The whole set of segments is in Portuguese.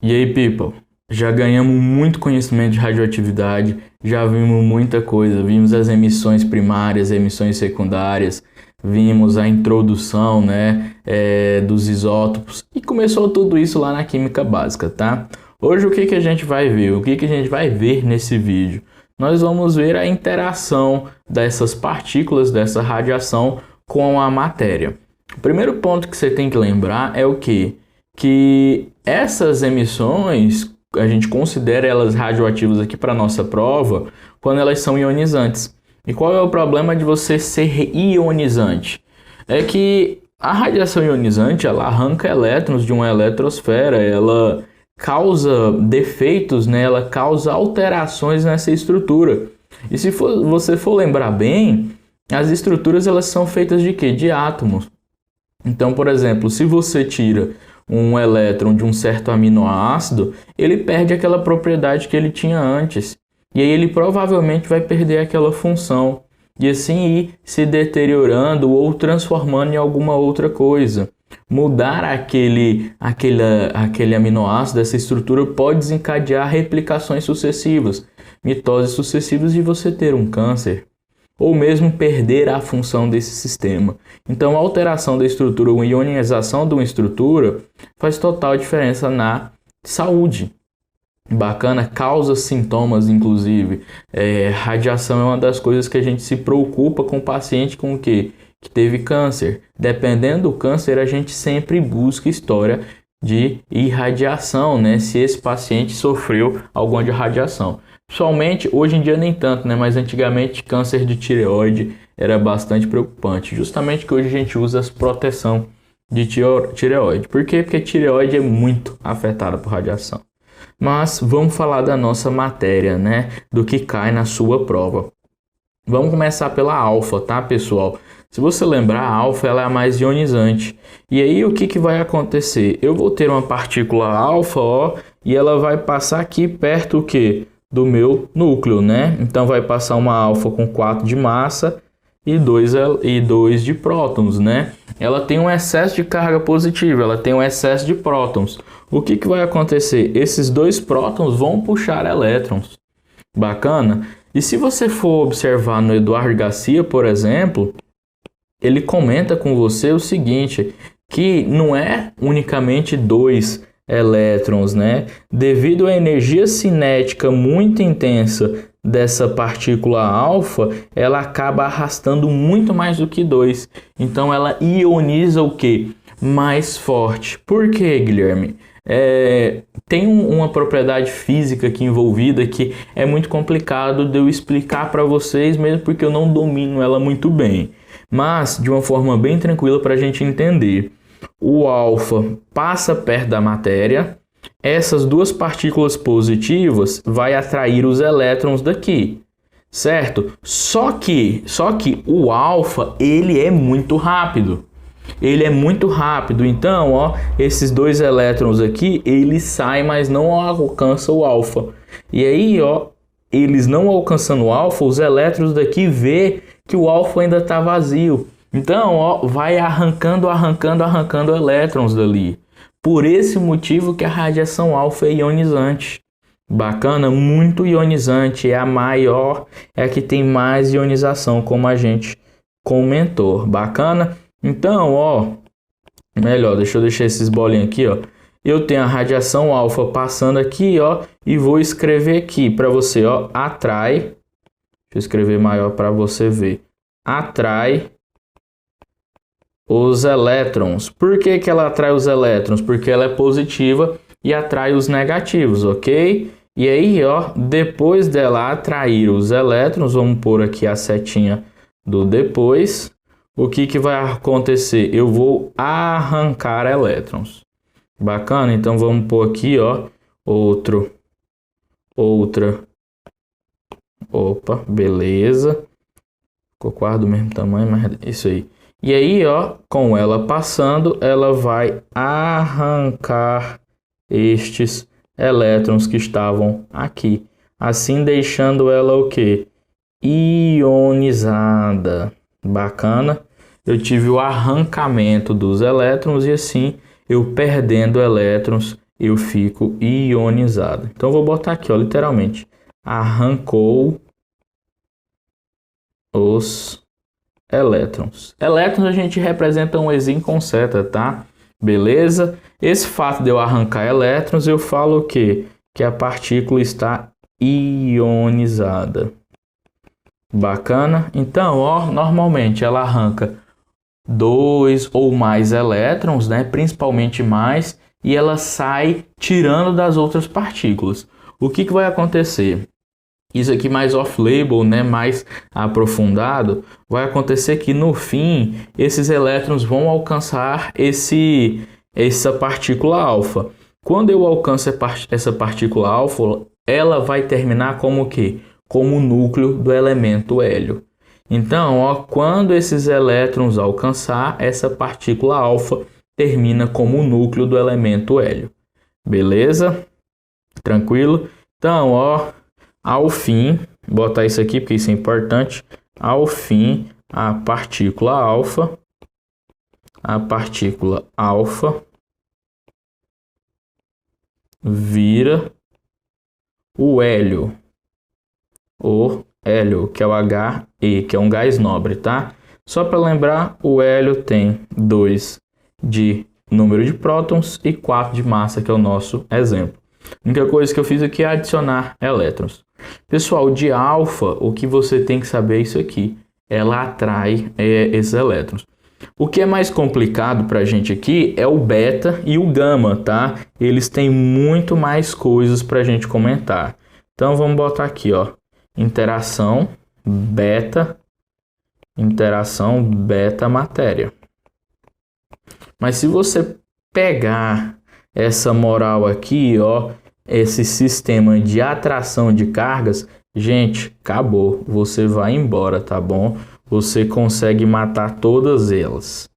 E aí, people? Já ganhamos muito conhecimento de radioatividade, já vimos muita coisa, vimos as emissões primárias, emissões secundárias, vimos a introdução, dos isótopos e começou tudo isso lá na química básica, tá? Hoje o que que a gente vai ver? O que que a gente vai ver nesse vídeo? Nós vamos ver a interação dessas partículas, dessa radiação com a matéria. O primeiro ponto que você tem que lembrar é o quê? Que essas emissões, a gente considera elas radioativas aqui para nossa prova, quando elas são ionizantes. E qual é o problema de você ser ionizante? É que a radiação ionizante, ela arranca elétrons de uma eletrosfera, ela causa defeitos, né? Ela causa alterações nessa estrutura. E se você for lembrar bem, as estruturas elas são feitas de quê? De átomos. Então, por exemplo, se você tira um elétron de um certo aminoácido, ele perde aquela propriedade que ele tinha antes. E aí ele provavelmente vai perder aquela função. E assim ir se deteriorando ou transformando em alguma outra coisa. Mudar aquele aminoácido, essa estrutura, pode desencadear replicações sucessivas, mitoses sucessivas, e você ter um câncer, ou mesmo perder a função desse sistema. Então, a alteração da estrutura, ou ionização de uma estrutura, faz total diferença na saúde. Bacana, causa sintomas, inclusive. Radiação é uma das coisas que a gente se preocupa com o paciente com o quê? Que teve câncer. Dependendo do câncer, a gente sempre busca história de irradiação, né? Se esse paciente sofreu alguma de radiação. Pessoalmente, hoje em dia nem tanto, né? Mas antigamente câncer de tireoide era bastante preocupante. Justamente que hoje a gente usa as proteção de tireoide. Por quê? Porque tireoide é muito afetada por radiação. Mas vamos falar da nossa matéria, né? Do que cai na sua prova. Vamos começar pela alfa, tá, pessoal? Se você lembrar, a alfa ela é a mais ionizante. E aí o que que vai acontecer? Eu vou ter uma partícula alfa, ó, e ela vai passar aqui perto o quê? Do meu núcleo, né? Então vai passar uma alfa com 4 de massa e 2 de prótons, né? Ela tem um excesso de carga positiva, ela tem um excesso de prótons. O que que vai acontecer? Esses 2 prótons vão puxar elétrons. Bacana? E se você for observar no Eduardo Garcia, por exemplo, ele comenta com você o seguinte, que não é unicamente 2 elétrons, né? Devido à energia cinética muito intensa dessa partícula alfa, ela acaba arrastando muito mais do que 2. Então ela ioniza o quê? Mais forte. Por quê, Guilherme? Tem uma propriedade física aqui envolvida que é muito complicado de eu explicar para vocês, mesmo porque eu não domino ela muito bem. Mas de uma forma bem tranquila para a gente entender. O alfa passa perto da matéria, essas 2 partículas positivas vai atrair os elétrons daqui, certo? Só que o alfa ele é muito rápido. Ele é muito rápido, então, ó, esses 2 elétrons aqui, eles saem, mas não alcançam o alfa. E aí, ó, eles não alcançando o alfa, os elétrons daqui vê que o alfa ainda está vazio. Então, ó, vai arrancando elétrons dali. Por esse motivo que a radiação alfa é ionizante. Bacana, muito ionizante, é a maior, é a que tem mais ionização, como a gente comentou. Bacana? Então, ó, melhor, deixa eu deixar esses bolinhos aqui, ó. Eu tenho a radiação alfa passando aqui, ó, e vou escrever aqui para você, ó, atrai. Deixa eu escrever maior para você ver. Atrai os elétrons. Por que que ela atrai os elétrons? Porque ela é positiva e atrai os negativos, ok? E aí, ó, depois dela atrair os elétrons, vamos pôr aqui a setinha do depois. O que que vai acontecer? Eu vou arrancar elétrons. Bacana? Então vamos pôr aqui, ó, outra. Opa, beleza. Ficou quase do mesmo tamanho, mas isso aí. E aí, ó, com ela passando, ela vai arrancar estes elétrons que estavam aqui. Assim deixando ela o quê? Ionizada. Bacana. Eu tive o arrancamento dos elétrons e assim eu perdendo elétrons eu fico ionizado. Então eu vou botar aqui, ó, literalmente, arrancou os elétrons. Elétrons a gente representa um Ezinho com seta, tá? Beleza? Esse fato de eu arrancar elétrons, eu falo o quê? Que a partícula está ionizada. Bacana? Então, ó, normalmente ela arranca 2 ou mais elétrons, né? Principalmente mais, e ela sai tirando das outras partículas. O que vai acontecer? Isso aqui mais off-label, né? Mais aprofundado, vai acontecer que no fim esses elétrons vão alcançar essa partícula alfa. Quando eu alcanço essa partícula alfa, ela vai terminar como o quê? Como o núcleo do elemento hélio. Então, ó, quando esses elétrons alcançar essa partícula alfa, termina como o núcleo do elemento hélio. Beleza? Tranquilo? Então, ó, ao fim, botar isso aqui porque isso é importante. Ao fim, a partícula alfa vira o hélio. O hélio, que é o He, que é um gás nobre, tá? Só para lembrar, o hélio tem 2 de número de prótons e 4 de massa, que é o nosso exemplo. A única coisa que eu fiz aqui é adicionar elétrons. Pessoal, de alfa, o que você tem que saber é isso aqui. Ela atrai esses elétrons. O que é mais complicado para a gente aqui é o beta e o gama, tá? Eles têm muito mais coisas para a gente comentar. Então, vamos botar aqui, ó. Interação beta matéria. Mas se você pegar essa moral aqui, ó, esse sistema de atração de cargas, gente, acabou. Você vai embora, tá bom? Você consegue matar todas elas.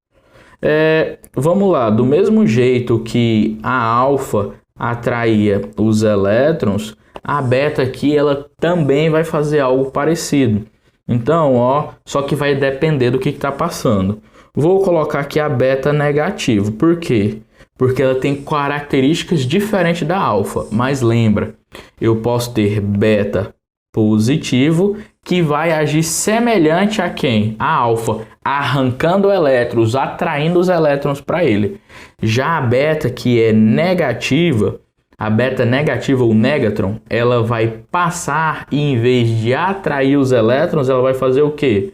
Vamos lá, do mesmo jeito que a alfa atraía os elétrons, a beta aqui ela também vai fazer algo parecido. Então, ó, só que vai depender do que está passando. Vou colocar aqui a beta negativo. Por quê? Porque ela tem características diferentes da alfa. Mas lembra, eu posso ter beta positivo que vai agir semelhante a quem? A alfa, arrancando elétrons, atraindo os elétrons para ele. Já a beta que é negativa, a beta negativa, o négatron, ela vai passar e em vez de atrair os elétrons, ela vai fazer o quê?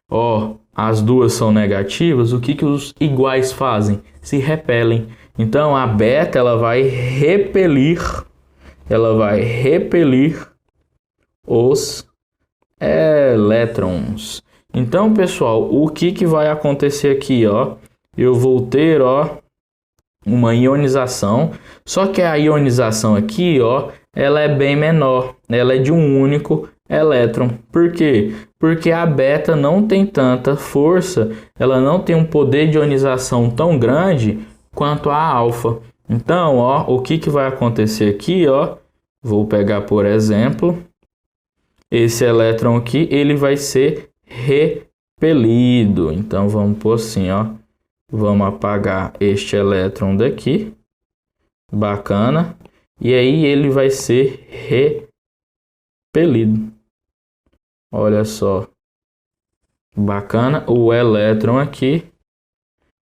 Ó, as duas são negativas, o que os iguais fazem? Se repelem. Então a beta ela vai repelir os elétrons. Então, pessoal, o que vai acontecer aqui, ó? Eu vou ter, ó, uma ionização, só que a ionização aqui, ó, ela é bem menor, ela é de um único elétron. Por quê? Porque a beta não tem tanta força, ela não tem um poder de ionização tão grande quanto a alfa. Então, ó, o que vai acontecer aqui, ó? Vou pegar, por exemplo, esse elétron aqui, ele vai ser repelido. Então, vamos pôr assim, ó. Vamos apagar este elétron daqui. Bacana. E aí ele vai ser repelido. Olha só. Bacana. O elétron aqui,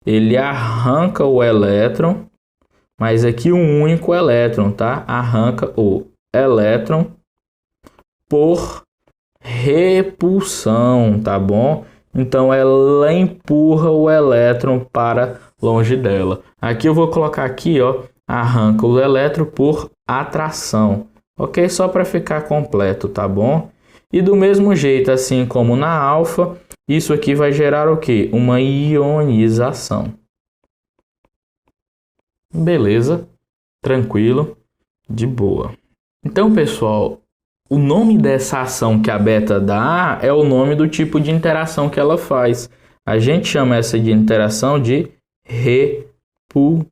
ele arranca o elétron, mas aqui um único elétron, tá? Arranca o elétron por repulsão, tá bom? Então ela empurra o elétron para longe dela. Aqui eu vou colocar aqui, ó, arranca o elétron por atração. Ok? Só para ficar completo, tá bom? E do mesmo jeito, assim como na alfa, isso aqui vai gerar o quê? Uma ionização. Beleza? Tranquilo? De boa. Então, pessoal, o nome dessa ação que a beta dá é o nome do tipo de interação que ela faz. A gente chama essa de interação de repulsão.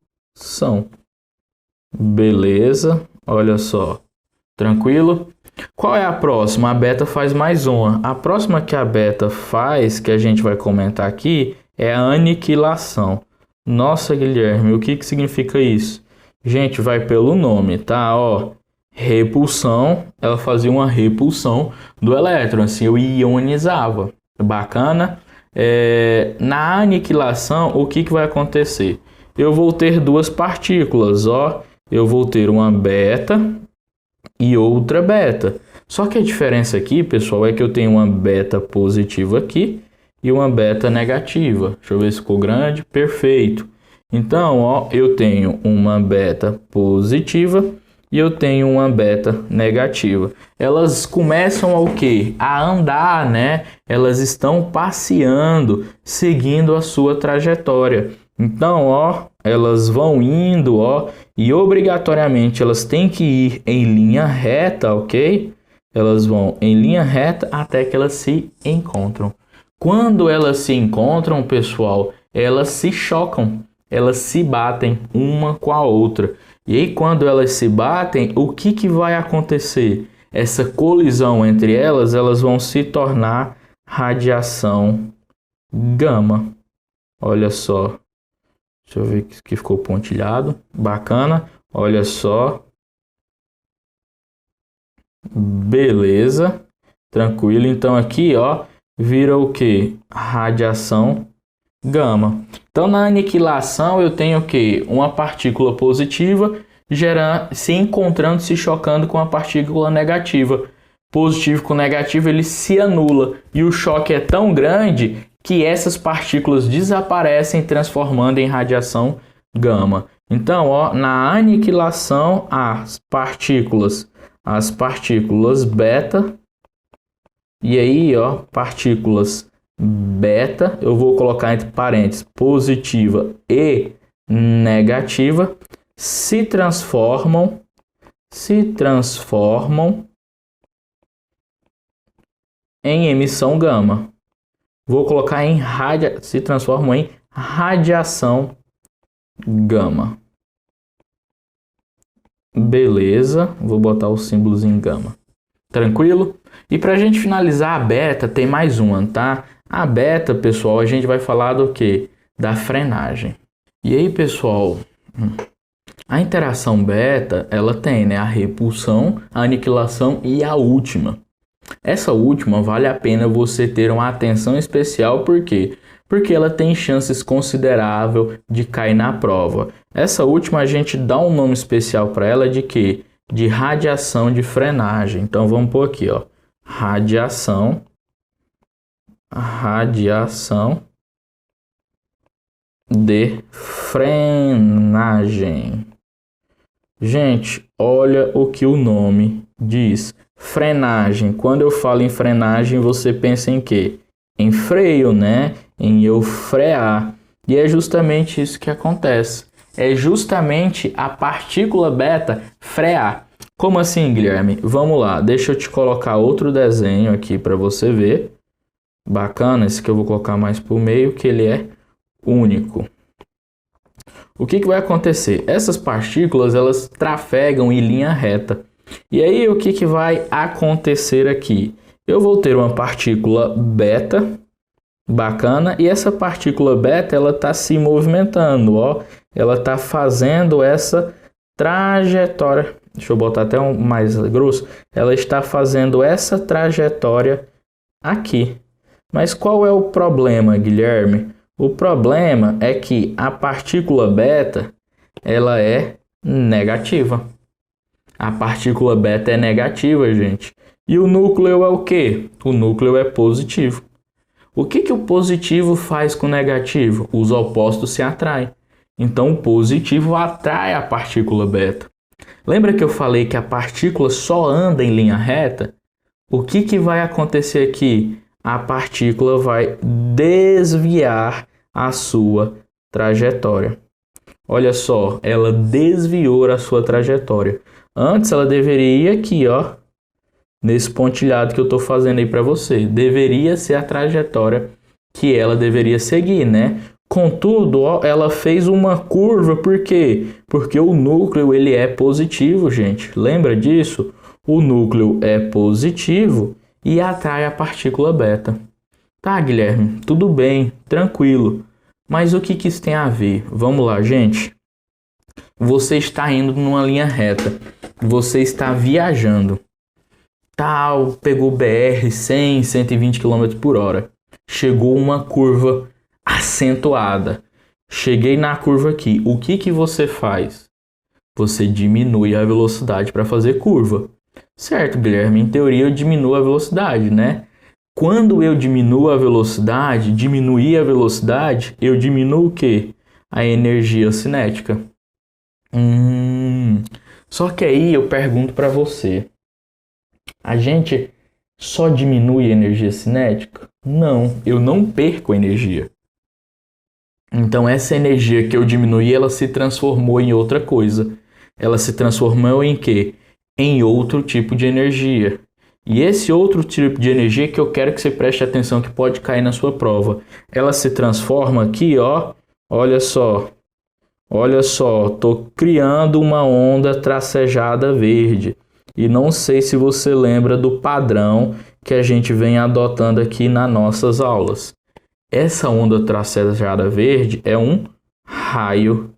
Beleza? Olha só. Tranquilo? Qual é a próxima? A beta faz mais uma. A próxima que a beta faz, que a gente vai comentar aqui, é a aniquilação. Nossa, Guilherme, o que significa isso? Gente, vai pelo nome, tá? Ó, repulsão, ela fazia uma repulsão do elétron, assim, eu ionizava. Bacana? Na aniquilação, o que vai acontecer? Eu vou ter duas partículas, ó. Eu vou ter uma beta e outra beta. Só que a diferença aqui, pessoal, é que eu tenho uma beta positiva aqui e uma beta negativa. Deixa eu ver se ficou grande. Perfeito. Então, ó, eu tenho uma beta positiva e eu tenho uma beta negativa. Elas começam ao quê? A andar, né? Elas estão passeando, seguindo a sua trajetória. Então, ó, elas vão indo, ó, e obrigatoriamente elas têm que ir em linha reta, ok? Elas vão em linha reta até que elas se encontram. Quando elas se encontram, pessoal, elas se chocam, elas se batem uma com a outra. E aí, quando elas se batem, o que vai acontecer? Essa colisão entre elas, elas vão se tornar radiação gama. Olha só. Deixa eu ver que ficou pontilhado. Bacana. Olha só. Beleza. Tranquilo. Então aqui, ó, vira o que? Radiação gama. Então na aniquilação eu tenho o que? Uma partícula positiva se encontrando, se chocando com a partícula negativa. Positivo com negativo ele se anula e o choque é tão grande que essas partículas desaparecem, transformando em radiação gama. Então, ó, na aniquilação as partículas beta, e aí, ó, partículas beta, eu vou colocar entre parênteses positiva e negativa, se transformam em emissão gama. Vou colocar se transformam em radiação gama. Beleza, vou botar o símbolo em gama. Tranquilo? E para a gente finalizar a beta, tem mais uma, tá? A beta, pessoal, a gente vai falar do que? Da frenagem. E aí, pessoal, a interação beta, ela tem, né, a repulsão, a aniquilação e a última. Essa última vale a pena você ter uma atenção especial, por quê? Porque ela tem chances consideráveis de cair na prova. Essa última a gente dá um nome especial para ela de quê? De radiação de frenagem. Então vamos pôr aqui, ó, radiação de frenagem. Gente, olha o que o nome diz. Frenagem. Quando eu falo em frenagem, você pensa em quê? Em freio, né? Em eu frear. E é justamente isso que acontece. É justamente a partícula beta frear. Como assim, Guilherme? Vamos lá, deixa eu te colocar outro desenho aqui para você ver. Bacana, esse que eu vou colocar mais por meio, que ele é único. O que vai acontecer? Essas partículas, elas trafegam em linha reta. E aí, o que vai acontecer aqui? Eu vou ter uma partícula beta, bacana, e essa partícula beta, ela está se movimentando, ó. Ela está fazendo essa trajetória. Deixa eu botar até um mais grosso. Ela está fazendo essa trajetória aqui. Mas qual é o problema, Guilherme? O problema é que a partícula beta, ela é negativa. A partícula beta é negativa, gente. E o núcleo é o quê? O núcleo é positivo. O que o positivo faz com o negativo? Os opostos se atraem. Então, o positivo atrai a partícula beta. Lembra que eu falei que a partícula só anda em linha reta? O que vai acontecer aqui? A partícula vai desviar a sua trajetória. Olha só, ela desviou a sua trajetória. Antes ela deveria ir aqui, ó, nesse pontilhado que eu estou fazendo aí para você. Deveria ser a trajetória que ela deveria seguir, né? Contudo, ó, ela fez uma curva, por quê? Porque o núcleo ele é positivo, gente. Lembra disso? O núcleo é positivo e atrai a partícula beta. Tá, Guilherme, tudo bem, tranquilo. Mas o que isso tem a ver? Vamos lá, gente. Você está indo numa linha reta, você está viajando, tal, pegou BR 100, 120 km por hora, chegou uma curva acentuada, cheguei na curva aqui, o que você faz? Você diminui a velocidade para fazer curva. Certo, Guilherme, em teoria eu diminuo a velocidade, né? Quando eu diminuo a velocidade, eu diminuo o quê? A energia cinética. Só que aí eu pergunto para você, a gente só diminui a energia cinética? Não, eu não perco energia. Então essa energia que eu diminuí, ela se transformou em outra coisa. Ela se transformou em quê? Em outro tipo de energia. E esse outro tipo de energia que eu quero que você preste atenção, que pode cair na sua prova. Ela se transforma aqui, ó. Olha só, tô criando uma onda tracejada verde. E não sei se você lembra do padrão que a gente vem adotando aqui nas nossas aulas. Essa onda tracejada verde é um raio-x.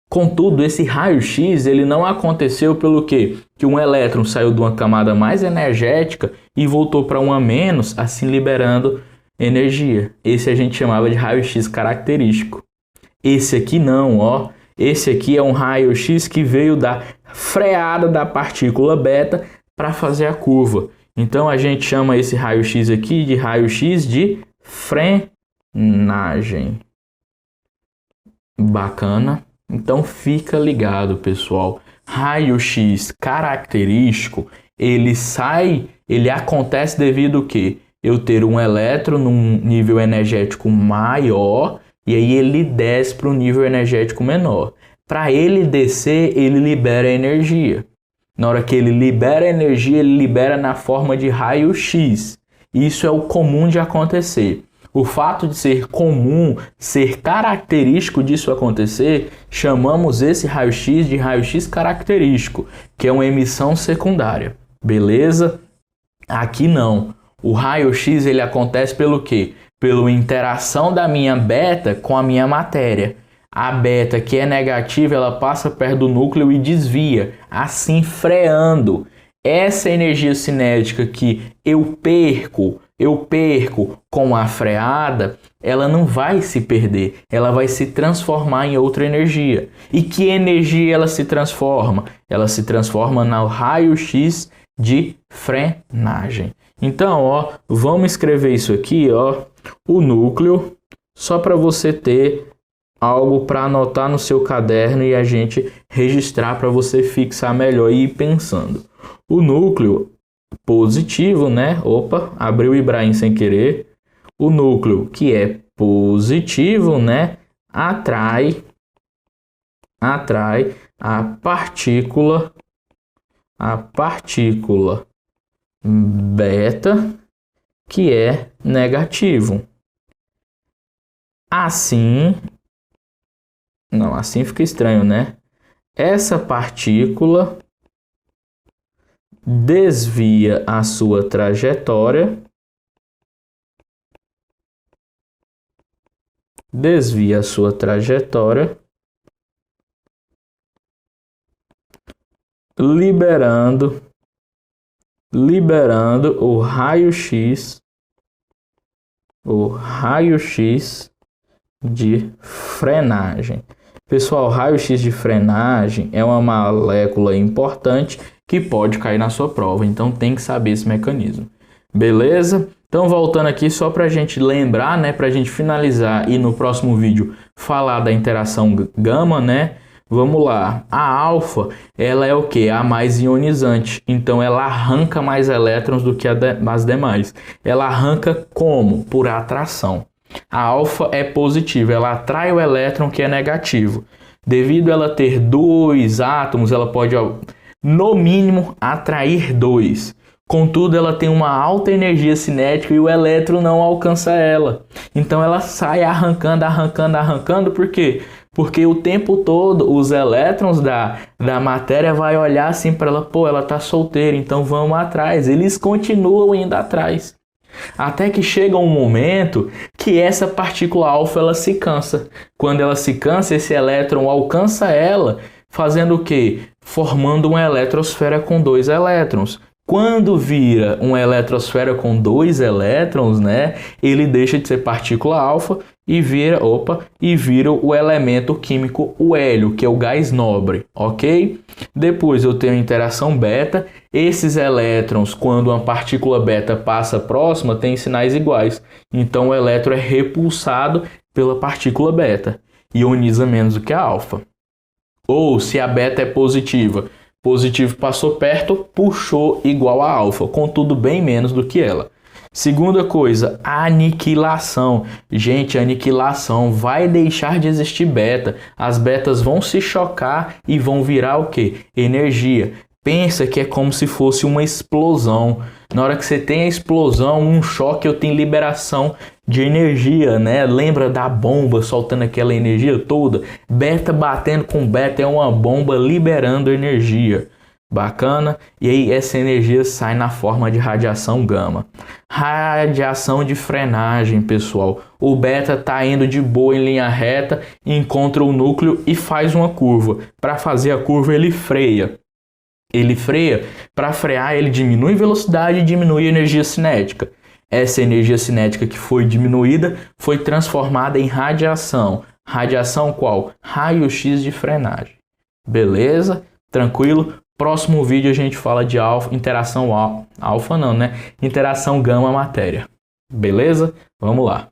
Contudo, esse raio-x ele não aconteceu pelo quê? Que um elétron saiu de uma camada mais energética e voltou para uma menos, assim liberando energia. Esse a gente chamava de raio-x característico. Esse aqui não, ó. Esse aqui é um raio-x que veio da freada da partícula beta para fazer a curva. Então a gente chama esse raio-x aqui de raio-x de frenagem. Bacana? Então fica ligado, pessoal. Raio-x característico, ele acontece devido ao quê? Eu ter um elétron num nível energético maior e aí ele desce para um nível energético menor. Para ele descer, ele libera energia. Na hora que ele libera energia, ele libera na forma de raio-x. Isso é o comum de acontecer. O fato de ser comum, ser característico disso acontecer, chamamos esse raio-x de raio-x característico, que é uma emissão secundária. Beleza? Aqui não. O raio-x ele acontece pelo quê? Pela interação da minha beta com a minha matéria. A beta, que é negativa, ela passa perto do núcleo e desvia, assim freando. Essa energia cinética que eu perco com a freada, ela não vai se perder, ela vai se transformar em outra energia. E que energia ela se transforma? Ela se transforma no raio-x de frenagem. Então, ó, vamos escrever isso aqui, ó, o núcleo, só para você ter algo para anotar no seu caderno e a gente registrar para você fixar melhor e ir pensando. O núcleo positivo, né? Opa, abriu o Ibrahim sem querer. O núcleo que é positivo, né? Atrai a partícula beta que é negativo. Assim fica estranho, né? Essa partícula desvia a sua trajetória, liberando o raio-x de frenagem. Pessoal, raio-x de frenagem é uma molécula importante que pode cair na sua prova, então tem que saber esse mecanismo. Beleza? Então voltando aqui só para a gente lembrar, né, para a gente finalizar e no próximo vídeo falar da interação gama, né? Vamos lá. A alfa, ela é o que? A mais ionizante, então ela arranca mais elétrons do que as demais. Ela arranca como? Por atração. A alfa é positiva, ela atrai o elétron que é negativo. Devido a ela ter dois átomos, ela pode, no mínimo, atrair dois. Contudo, ela tem uma alta energia cinética e o elétron não alcança ela. Então ela sai arrancando, por quê? Porque o tempo todo os elétrons da matéria vai olhar assim para ela, pô, ela tá solteira, então vamos atrás. Eles continuam indo atrás. Até que chega um momento que essa partícula alfa ela se cansa. Quando ela se cansa, esse elétron alcança ela, fazendo o quê? Formando uma eletrosfera com 2 elétrons. Quando vira uma eletrosfera com 2 elétrons, né, ele deixa de ser partícula alfa e vira o elemento químico o hélio, que é o gás nobre, ok? Depois eu tenho a interação beta. Esses elétrons, quando uma partícula beta passa próxima, tem sinais iguais. Então o elétron é repulsado pela partícula beta, ioniza menos do que a alfa. Ou se a beta é positiva, positivo passou perto, puxou igual a alfa, contudo bem menos do que ela. Segunda coisa, aniquilação. Gente, aniquilação vai deixar de existir beta. As betas vão se chocar e vão virar o quê? Energia. Pensa que é como se fosse uma explosão. Na hora que você tem a explosão, um choque, eu tenho liberação de energia, né? Lembra da bomba soltando aquela energia toda? Beta batendo com beta é uma bomba liberando energia. Bacana? E aí essa energia sai na forma de radiação gama. Radiação de frenagem, pessoal. O beta está indo de boa em linha reta, encontra o núcleo e faz uma curva. Para fazer a curva ele freia. Para frear ele diminui velocidade e diminui energia cinética. Essa energia cinética que foi diminuída foi transformada em radiação. Radiação qual? Raio-x de frenagem. Beleza? Tranquilo? Próximo vídeo a gente fala de interação alfa não, né? Interação gama-matéria. Beleza? Vamos lá.